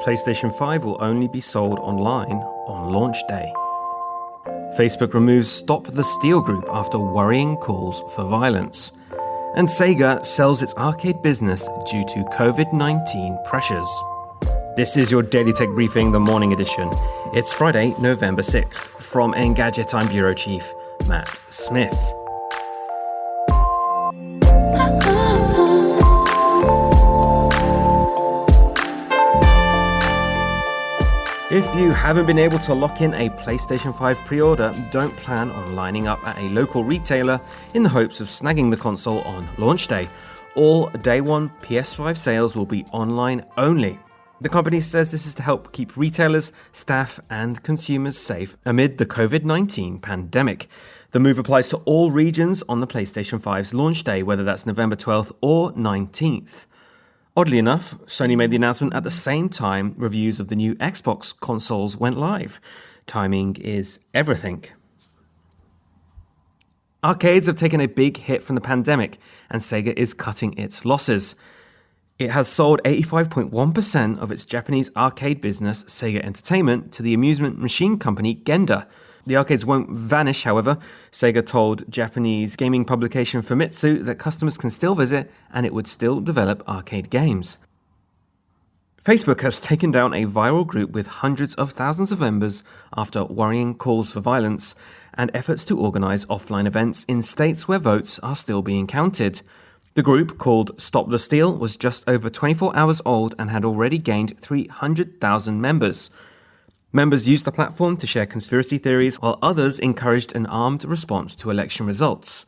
PlayStation 5 will only be sold online on launch day. Facebook removes Stop the Steal group after worrying calls for violence. And Sega sells its arcade business due to COVID-19 pressures. This is your Daily Tech Briefing, the morning edition. It's Friday, November 6th. From Engadget, I'm Bureau Chief Matt Smith. If you haven't been able to lock in a PlayStation 5 pre-order, don't plan on lining up at a local retailer in the hopes of snagging the console on launch day. All day one PS5 sales will be online only. The company says this is to help keep retailers, staff, and consumers safe amid the COVID-19 pandemic. The move applies to all regions on the PlayStation 5's launch day, whether that's November 12th or 19th. Oddly enough, Sony made the announcement at the same time reviews of the new Xbox consoles went live. Timing is everything. Arcades have taken a big hit from the pandemic, and Sega is cutting its losses. It has sold 85.1% of its Japanese arcade business, Sega Entertainment, to the amusement machine company Genda. The arcades won't vanish, however. Sega told Japanese gaming publication Famitsu that customers can still visit and it would still develop arcade games. Facebook has taken down a viral group with hundreds of thousands of members after worrying calls for violence and efforts to organize offline events in states where votes are still being counted. The group, called Stop the Steal, was just over 24 hours old and had already gained 300,000 members. Members used the platform to share conspiracy theories, while others encouraged an armed response to election results.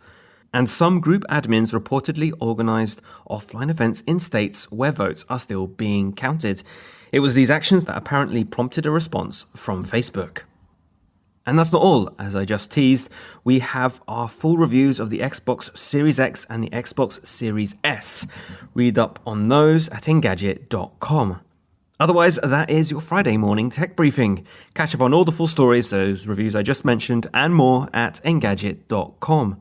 And some group admins reportedly organized offline events in states where votes are still being counted. It was these actions that apparently prompted a response from Facebook. And that's not all. As I just teased, we have our full reviews of the Xbox Series X and the Xbox Series S. Read up on those at Engadget.com. Otherwise, that is your Friday morning tech briefing. Catch up on all the full stories, those reviews I just mentioned, and more at Engadget.com.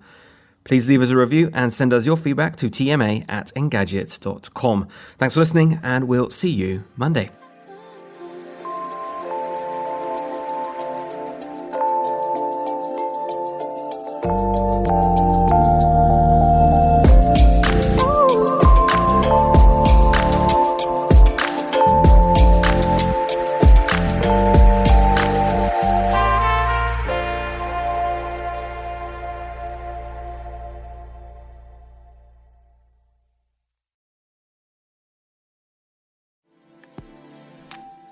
Please leave us a review and send us your feedback to tma@engadget.com. Thanks for listening, and we'll see you Monday.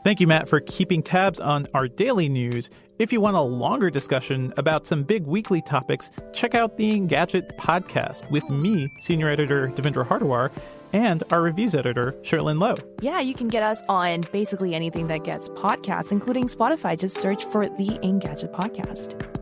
Thank you, Matt, for keeping tabs on our daily news. If you want a longer discussion about some big weekly topics, check out the Engadget podcast with me, Senior Editor Devendra Hardawar, and our reviews editor, Sherlyn Lowe. Yeah, you can get us on basically anything that gets podcasts, including Spotify. Just search for the Engadget podcast.